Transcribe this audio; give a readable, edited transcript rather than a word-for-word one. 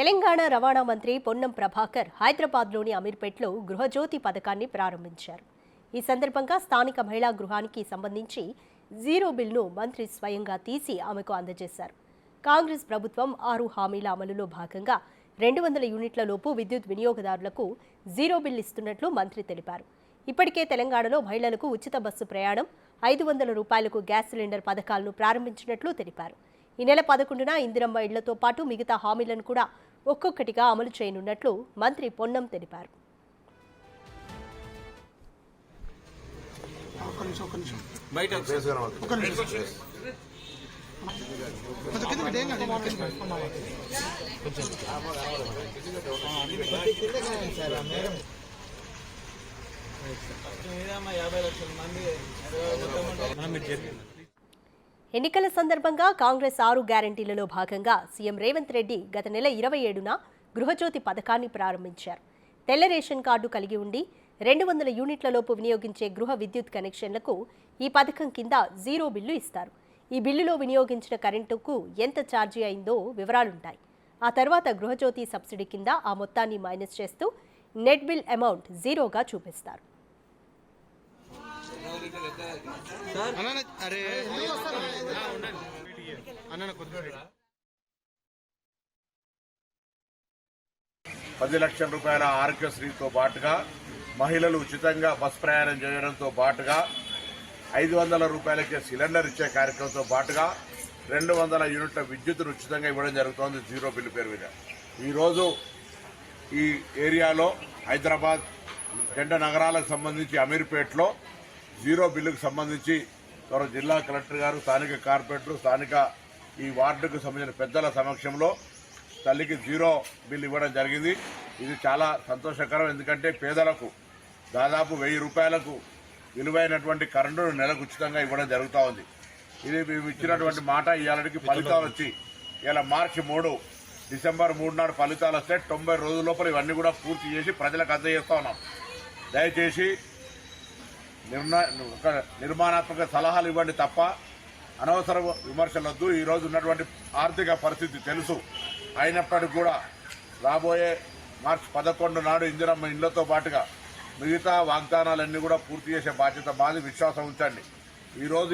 తెలంగాణ రవాణా మంత్రి పొన్నం ప్రభాకర్ హైదరాబాద్లోని అమీర్పేట్లో గృహజ్యోతి పథకాన్ని ప్రారంభించారు. ఈ సందర్భంగా స్థానిక మహిళా గృహానికి సంబంధించి జీరో బిల్ను మంత్రి స్వయంగా తీసి ఆమెకు అందజేశారు. కాంగ్రెస్ ప్రభుత్వం 6 హామీల అమలులో భాగంగా 200 యూనిట్ల లోపు విద్యుత్ వినియోగదారులకు జీరో బిల్ ఇస్తున్నట్లు మంత్రి తెలిపారు. ఇప్పటికే తెలంగాణలో మహిళలకు ఉచిత బస్సు ప్రయాణం, 500 రూపాయలకు గ్యాస్ సిలిండర్ పథకాలను ప్రారంభించినట్లు తెలిపారు. ఈ నెల 11న ఇందిరమ్మ ఇళ్లతో పాటు మిగతా హామీలను కూడా ఒక్కొక్కటిగా అమలు చేయనున్నట్లు మంత్రి పొన్నం తెలిపారు. ఎన్నికల సందర్భంగా కాంగ్రెస్ 6 గ్యారంటీలలో భాగంగా సీఎం రేవంత్ రెడ్డి గత నెల 27న గృహజ్యోతి పథకాన్ని ప్రారంభించారు. తెల్ల రేషన్ కార్డు కలిగి ఉండి 200 యూనిట్లలోపు వినియోగించే గృహ విద్యుత్ కనెక్షన్లకు ఈ పథకం కింద జీరో బిల్లు ఇస్తారు. ఈ బిల్లులో వినియోగించిన కరెంటుకు ఎంత ఛార్జీ అయిందో వివరాలుంటాయి. ఆ తర్వాత గృహజ్యోతి సబ్సిడీ కింద ఆ మొత్తాన్ని మైనస్ చేస్తూ నెట్ బిల్ అమౌంట్ జీరోగా చూపిస్తారు. ₹10 లక్షల ఆరోగ్యశ్రీతో పాటుగా మహిళలు ఉచితంగా బస్ ప్రయాణం చేయడంతో పాటుగా 500 రూపాయలకే సిలిండర్ ఇచ్చే కార్యక్రమంతో పాటుగా 200 యూనిట్ల విద్యుత్తును ఉచితంగా ఇవ్వడం జరుగుతోంది జీరో బిల్లు పేరు మీద. ఈరోజు ఈ ఏరియాలో హైదరాబాద్ జంట నగరాలకు సంబంధించి అమీర్పేట్లో జీరో బిల్లుకు సంబంధించి జిల్లా కలెక్టర్ గారు, స్థానిక కార్పొరేటర్లు, స్థానిక ఈ వార్డుకు సంబంధించిన పెద్దల సమక్షంలో తల్లికి జీరో బిల్లు ఇవ్వడం జరిగింది. ఇది చాలా సంతోషకరం. ఎందుకంటే పేదలకు దాదాపు 1000 రూపాయలకు విలువైనటువంటి కరెంటును నెలకు ఉచితంగా ఇవ్వడం జరుగుతూ ఉంది. ఇది మేము ఇచ్చినటువంటి మాట ఇవాళకి ఫలితాలు వచ్చి ఇలా మార్చి 3 డిసెంబర్ 3 నాడు ఫలితాలు వస్తే 90 రోజుల లోపల ఇవన్నీ కూడా పూర్తి చేసి ప్రజలకు అందజేస్తూ ఉన్నాం. దయచేసి నిర్మాణాత్మక సలహాలు ఇవ్వండి తప్ప అనవసర విమర్శలు వద్దు. ఈరోజు ఉన్నటువంటి ఆర్థిక పరిస్థితి తెలుసు. అయినప్పటికీ కూడా రాబోయే మార్చి 11 నాడు ఇందిరమ్మ ఇళ్లతో పాటుగా మిగతా వాగ్దానాలన్నీ కూడా పూర్తి చేసే బాధ్యత మాది. విశ్వాసం ఉంచండి. ఈరోజు